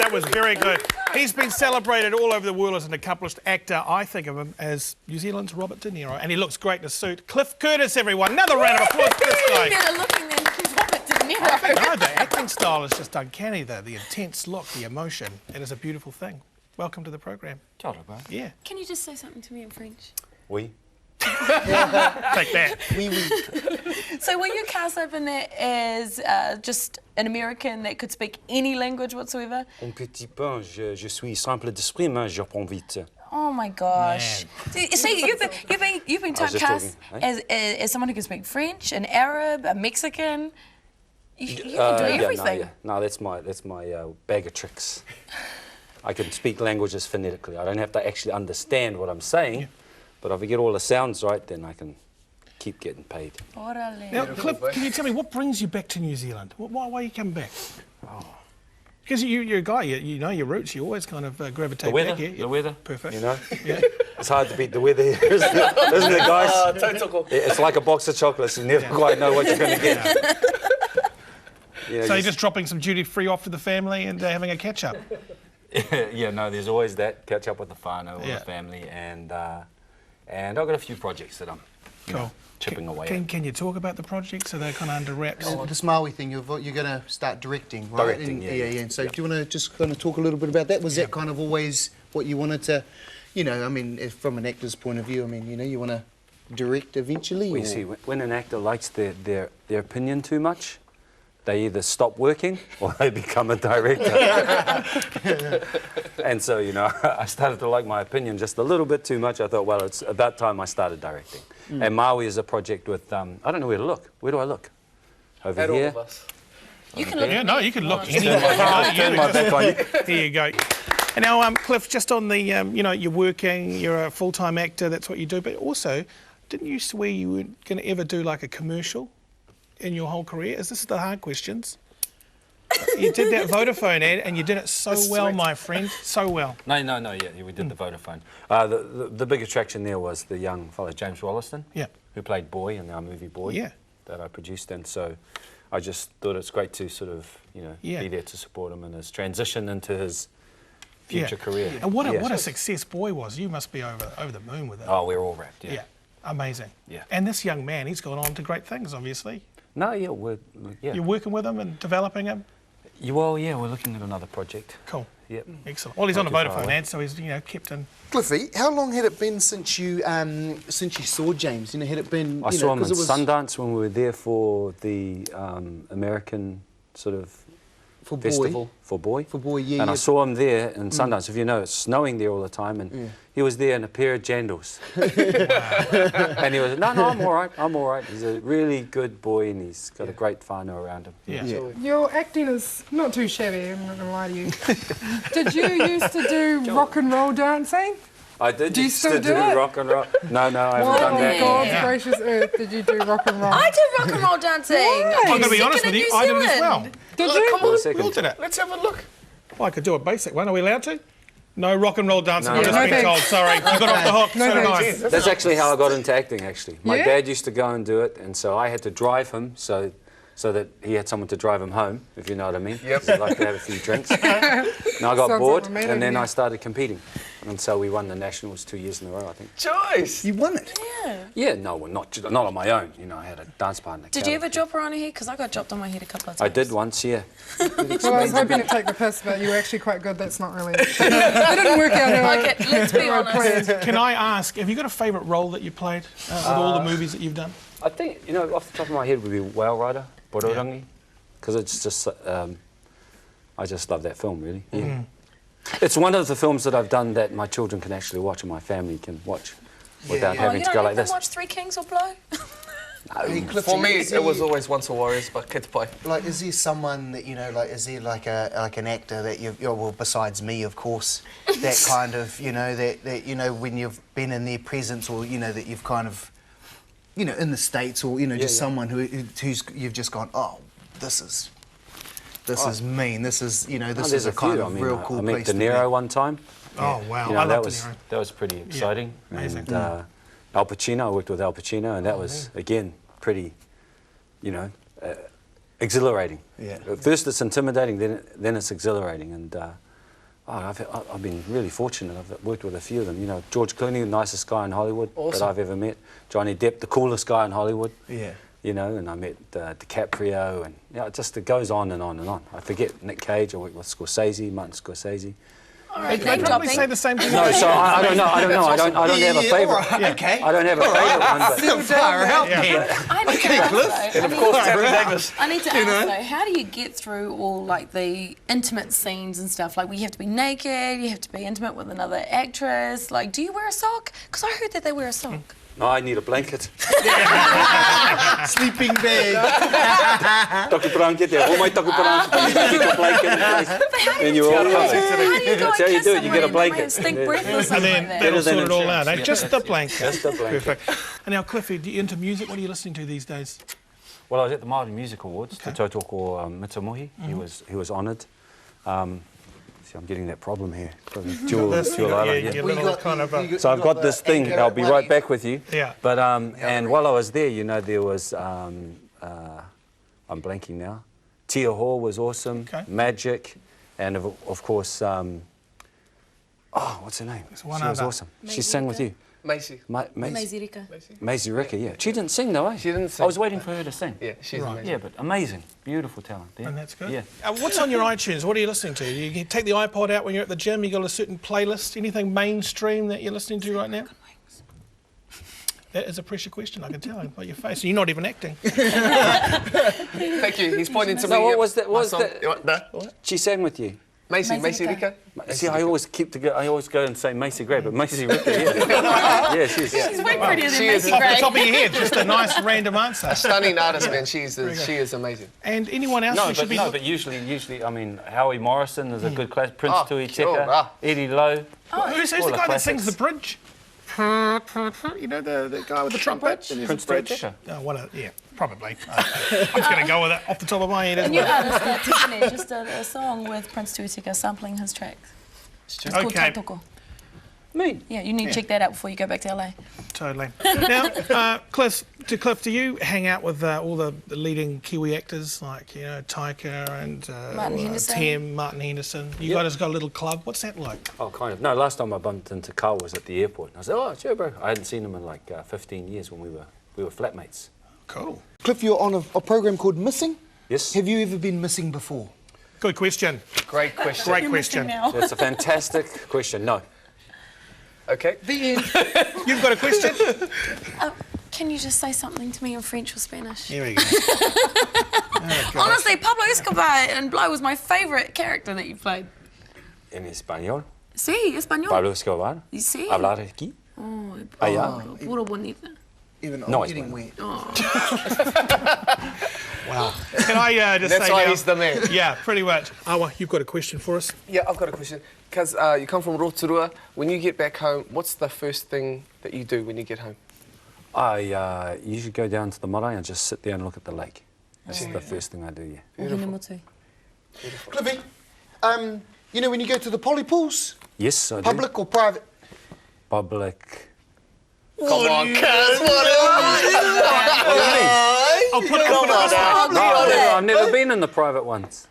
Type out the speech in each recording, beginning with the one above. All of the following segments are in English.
That was very good. He's been celebrated all over the world as an accomplished actor. I think of him as New Zealand's Robert De Niro, and he looks great in a suit. Cliff Curtis, everyone. Another round of applause for this guy. Better looking than Robert De Niro. No, the acting style is just uncanny, though. The intense look, the emotion. It is a beautiful thing. Welcome to the program. Yeah. Can you just say something to me in French? Oui. Take that. Oui, oui. So were you cast open there as just an American that could speak any language whatsoever? Un petit peu, je suis simple d'esprit, mais je reprends vite. Oh my gosh! See, you've been typecast as someone who can speak French, an Arab, a Mexican. You can do everything. No, that's my bag of tricks. I can speak languages phonetically. I don't have to actually understand what I'm saying, but if I get all the sounds right, then I can keep getting paid. Orale. Now, Cliff, can you tell me what brings you back to New Zealand? Why are you coming back? Because you're a guy, you know your roots, you always kind of gravitate back here. The weather. Perfect. You know? Yeah. It's hard to beat the weather here, isn't it, guys? It's like a box of chocolates. You never quite know what you're going to get. So you're just dropping some duty-free off to the family and having a catch-up? Yeah, no, there's always that. Catch up with the whānau or the family. And I've got a few projects that I'm chipping away at. Can you talk about the projects? So they're kind of under wraps? This Maui thing, you're going to start directing, right? Directing, yeah. So do you want to just kind of talk a little bit about that? Was that kind of always what you wanted to, you know, I mean, from an actor's point of view, I mean, you know, you want to direct eventually? Well, you see, when an actor likes their opinion too much, they either stop working or they become a director. And so, you know, I started to like my opinion just a little bit too much. I thought, well, it's about time I started directing. And Maui is a project with, I don't know where to look. Where do I look? Over at here? All of us. You can look. Yeah, no, you can look Turn anywhere. my back on you. Here you go. And now, Cliff, just on the, you know, you're working, you're a full-time actor, that's what you do, but also, didn't you swear you weren't going to ever do like a commercial in your whole career? Is this the hard questions? You did that Vodafone ad and you did it so well, my friend, so well. No, we did the Vodafone. The big attraction there was the young fellow, James Wollaston, who played Boy in our movie Boy, that I produced, and so I just thought it's great to sort of, you know, be there to support him in his transition into his future career. And what a success Boy was. You must be over the moon with it. Oh, we're all wrapped, Yeah, amazing. Yeah. And this young man, he's gone on to great things, obviously. No, we're You're working with him and developing him? Well, yeah, we're looking at another project. Cool. Yep. Excellent. Well, he's on a Vodafone ad, so he's, you know, kept in. Cliffy, how long had it been since you saw James? You know, had it been? I saw him in Sundance when we were there for the American sort of festival for Boy. For Boy, yeah. And I saw him there in Sundance. If you know, it's snowing there all the time, and he was there in a pair of jandals. And he was, no, I'm all right. He's a really good boy, and he's got a great whānau around him. Your acting is not too shabby, I'm not going to lie to you. Did you used to do rock and roll dancing? I did. Do you still do it? Rock and roll. No, I haven't done that. God's gracious earth, did you do rock and roll? I did rock and roll dancing. I'm going to be honest with you, I did it as well. Did you? Come on, We all did it. let's have a look. Well, I could do a basic one. Are we allowed to? No rock and roll dancing. No. I've just been told. Sorry, you got off the hook. No, So did I. thanks. That's actually how I got into acting, actually. My Yeah? dad used to go and do it, and so I had to drive him so that he had someone to drive him home, if you know what I mean. Yep. 'Cause he'd like to have a few drinks. And I got Sounds bored, like a man and then of I you. started competing. And so we won the Nationals 2 years in a row, I think. Joyce! You won it. Yeah, no, well, not on my own. You know, I had a dance partner. Did you ever drop her on her head? Because I got dropped on my head a couple of times. I did once, yeah. Well, I was hoping to take the piss, but you were actually quite good. That's not really... It didn't work out how Okay, let's be I honest. planned. Can I ask, have you got a favourite role that you played with all the movies that you've done? I think, you know, off the top of my head would be Whale Rider, Bororangi, because it's just, I just love that film, really. Yeah. It's one of the films that I've done that my children can actually watch and my family can watch without having to go like this. Watch Three Kings or Blow? Hey, Cliffy, For me, is it was there- always Once a Warriors by Kid Pie. Like, is there someone that, you know, like, is there like an actor that well, besides me, of course, that kind of, you know, that you know, when you've been in their presence, or, you know, that you've kind of, you know, in the States, or, you know, just someone who's you've just gone, oh, this is mean. This is, you know, this is a kind of real cool place. I met De Niro one time. Oh, wow. You know, I love De Niro. that was pretty exciting. Amazing. And Al Pacino, I worked with Al Pacino, and that was, again, pretty, you know, exhilarating. Yeah. At first it's intimidating, then it's exhilarating. And I've been really fortunate. I've worked with a few of them. You know, George Clooney, the nicest guy in Hollywood that I've ever met. Johnny Depp, the coolest guy in Hollywood. Yeah. You know, and I met DiCaprio, and it goes on and on and on. I forget Nick Cage. I worked with Scorsese, Martin Scorsese. They probably say the same thing. No, so I don't know. I don't have a favourite. Right, okay. I don't have a favourite one. But I need to ask though, how do you get through all like the intimate scenes and stuff? Like, we have to be naked, you have to be intimate with another actress. Like, do you wear a sock? Because I heard that they wear a sock. No, I need a blanket. Sleeping bag. Taku parang there. All my taku parang. You get a blanket in place. And you all cover. That's how you do it. You get a blanket. Stink breathless and then that'll sort it all out. Yeah. Just the blanket. Just the blanket. Perfect. And now, Cliffy, are you into music? What are you listening to these days? Well, I was at the Māori Music Awards. Te Tautoko Mitamohi. He was honoured. I'm getting that problem here. So I've got this thing. I'll be right back with you. Yeah. But and while I was there, you know, there was I'm blanking now. Tia Hall was awesome. Okay. Magic, and of course, what's her name? She was awesome. She sang with you. Maisie. Maisie Rika. Maisie Rika, yeah. She didn't sing though, eh? She didn't sing. I was waiting for her to sing. Yeah, she's amazing. Yeah, but amazing. Beautiful talent. Yeah. And that's good. Yeah. What's on your iTunes? What are you listening to? You take the iPod out when you're at the gym, you got a certain playlist, anything mainstream that you're listening to right now? That is a pressure question, I can tell by your face. You're not even acting. Thank you. He's pointing to me. What was that? What? She sang with you. Maisie Rika. See, I always go and say Maisie Gray, but Maisie Rika, yeah, she's way prettier than Maisie Off Gray. the top of your head, just a nice random answer. A stunning artist, man. She is amazing. And anyone else? But usually, I mean, Howie Morrison is a good class. Prince Tui Teka, Eddie Lowe. Who's the guy that sings the bridge? You know, the guy with the trumpet? Prince Tui Teka. Yeah, probably. I'm just going to go with it off the top of my head. A new artist, Tiffany, just a song with Prince Tui Teka sampling his tracks. It's called Tautoko. Me? Yeah, you need to check that out before you go back to LA. Totally. Now, Cliff, do you hang out with all the leading Kiwi actors like, you know, Taika and Martin Henderson? You guys got a little club. What's that like? Oh, kind of. No, last time I bumped into Carl was at the airport. And I said, oh, sure, bro. I hadn't seen him in like 15 years when we were flatmates. Cool. Cliff, you're on a program called Missing? Yes. Have you ever been missing before? Good question. Great question. Great question. That's a fantastic question. No. Okay. The end. You've got a question? Can you just say something to me in French or Spanish? Here we go. Honestly, Pablo Escobar in Blow was my favourite character that you played. En español. Sí, español. Pablo Escobar. Sí. Hablar aquí. Oh, allá. Puro bonita. Even no, getting wet. Oh. Wow. Can I just That's say why now, he's the man. Yeah, pretty much. Awa, you've got a question for us? Yeah, I've got a question. Because you come from Rotorua. When you get back home, what's the first thing that you do when you get home? I usually go down to the marae and just sit there and look at the lake. That's the first thing I do, yeah. Beautiful. Cliffy, you know when you go to the poly pools? Yes, I do. Public or private? Public. Come on, cuz, what I've never been in the private ones.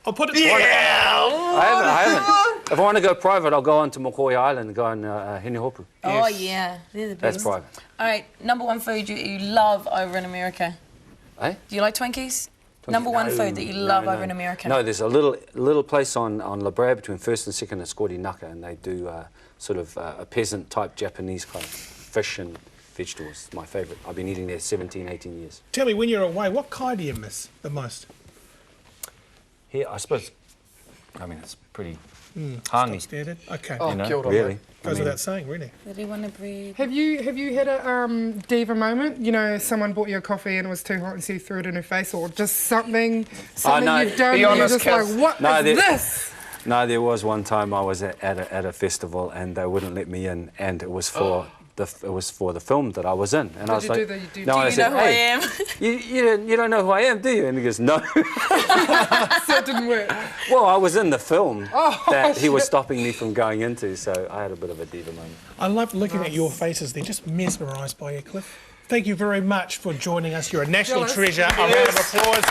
I'll put it I haven't. If I want to go private, I'll go on to Mokoi Island and go on Henehopu. Oh, yeah. They're the best. That's private. All right, #1 food you love over in America. Eh? Do you like Twinkies? #1 food that you love over in America. No, there's a little place on La Brea between 1st and 2nd at Scotty Naka, and they do sort of a peasant-type Japanese kind of fish and vegetables. My favourite. I've been eating there 17, 18 years. Tell me, when you're away, what kai do you miss the most? Here, I suppose, I mean, it's pretty hangi. Standard? Okay. Oh, you know, kia ora, really. mate. Goes without saying, really. Have you had a diva moment? You know, someone bought you a coffee and it was too hot and so you threw it in her face, or just something no, you've done and you're just like, what is this? No, there was one time I was at a festival and they wouldn't let me in, and it was for the film that I was in, and I was like, do you know who I am? You don't know who I am, do you? And he goes, no. So it didn't work. Well, I was in the film that he was stopping me from going into, so I had a bit of a diva moment. I love looking at your faces. They're just mesmerised by you, Cliff. Thank you very much for joining us. You're a national treasure. A round of applause.